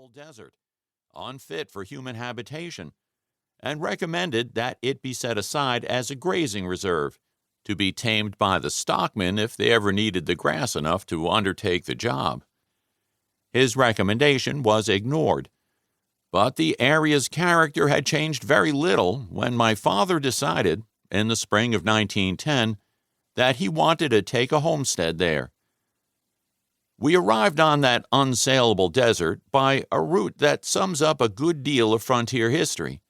unsalable desert, unfit for human habitation, and recommended that it be set aside as a grazing reserve, to be tamed by the stockmen if they ever needed the grass enough to undertake the job. His recommendation was ignored, but the area's character had changed very little when my father decided, in the spring of 1910, that he wanted to take a homestead there. We arrived on that unsalable desert by a route that sums up a good deal of frontier history.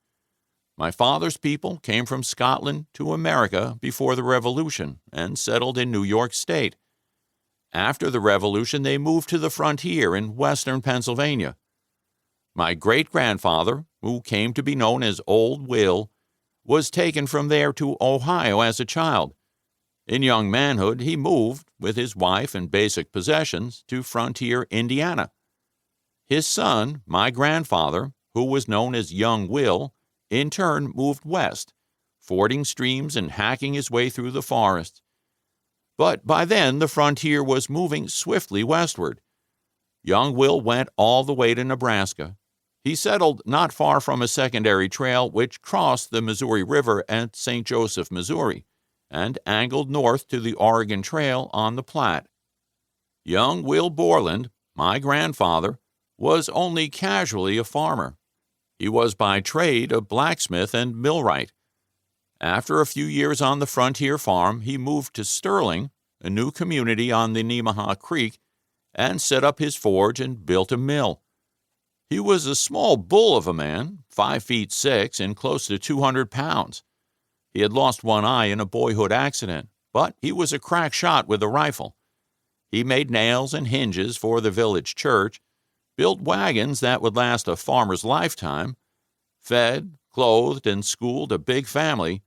My father's people came from Scotland to America before the Revolution and settled in New York State. After the Revolution, they moved to the frontier in western Pennsylvania. My great-grandfather, who came to be known as Old Will, was taken from there to Ohio as a child. In young manhood, he moved, with his wife and basic possessions, to frontier Indiana. His son, my grandfather, who was known as Young Will, in turn moved west, fording streams and hacking his way through the forests. But by then, the frontier was moving swiftly westward. Young Will went all the way to Nebraska. He settled not far from a secondary trail which crossed the Missouri River at St. Joseph, Missouri, and angled north to the Oregon Trail on the Platte. Young Will Borland, my grandfather, was only casually a farmer. He was by trade a blacksmith and millwright. After a few years on the frontier farm, he moved to Sterling, a new community on the Nemaha Creek, and set up his forge and built a mill. He was a small bull of a man, 5'6" and close to 200 pounds. He had lost one eye in a boyhood accident, but he was a crack shot with a rifle. He made nails and hinges for the village church, built wagons that would last a farmer's lifetime, fed, clothed, and schooled a big family,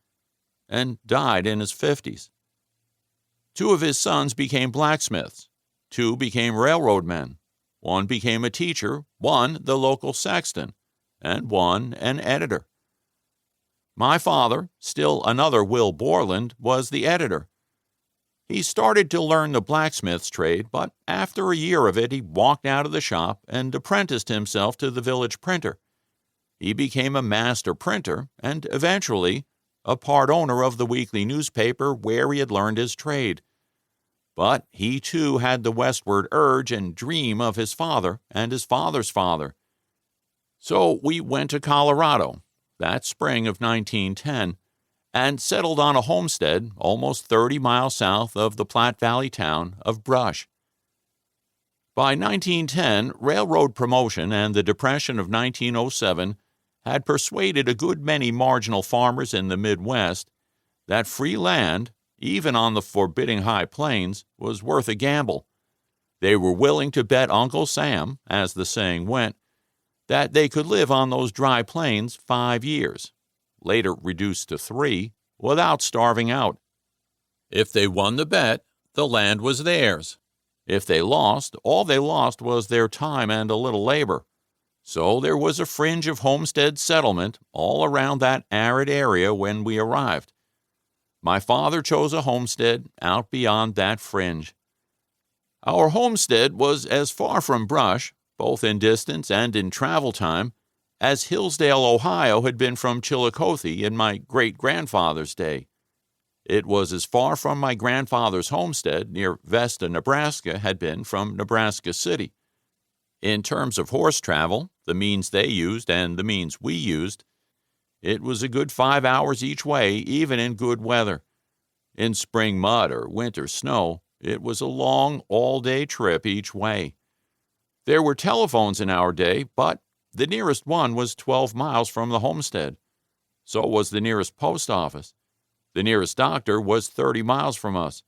and died in his 50s. 2 of his sons became blacksmiths, 2 became railroad men, 1 became a teacher, 1 the local sexton, and 1 an editor. My father, still another Will Borland, was the editor. He started to learn the blacksmith's trade, but after a year of it, he walked out of the shop and apprenticed himself to the village printer. He became a master printer and eventually a part owner of the weekly newspaper where he had learned his trade. But he too had the westward urge and dream of his father and his father's father. So we went to Colorado, that spring of 1910, and settled on a homestead almost 30 miles south of the Platte Valley town of Brush. By 1910, railroad promotion and the Depression of 1907 had persuaded a good many marginal farmers in the Midwest that free land, even on the forbidding high plains, was worth a gamble. They were willing to bet Uncle Sam, as the saying went, that they could live on those dry plains 5 years, later reduced to 3, without starving out. If they won the bet, the land was theirs. If they lost, all they lost was their time and a little labor. So there was a fringe of homestead settlement all around that arid area when we arrived. My father chose a homestead out beyond that fringe. Our homestead was as far from Brush, both in distance and in travel time, as Hillsdale, Ohio had been from Chillicothe in my great-grandfather's day. It was as far from my grandfather's homestead near Vesta, Nebraska, had been from Nebraska City. In terms of horse travel, the means they used and the means we used, it was a good 5 hours each way, even in good weather. In spring mud or winter snow, it was a long, all-day trip each way. There were telephones in our day, but the nearest one was 12 miles from the homestead. So was the nearest post office. The nearest doctor was 30 miles from us,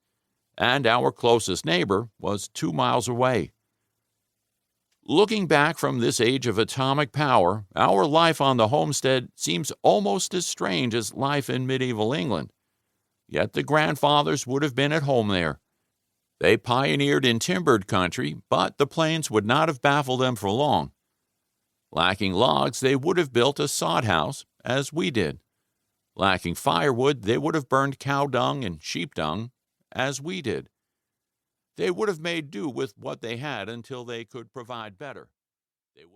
and our closest neighbor was 2 miles away. Looking back from this age of atomic power, our life on the homestead seems almost as strange as life in medieval England. Yet the grandfathers would have been at home there. They pioneered in timbered country, but the plains would not have baffled them for long. Lacking logs, they would have built a sod house, as we did. Lacking firewood, they would have burned cow dung and sheep dung, as we did. They would have made do with what they had until they could provide better. They would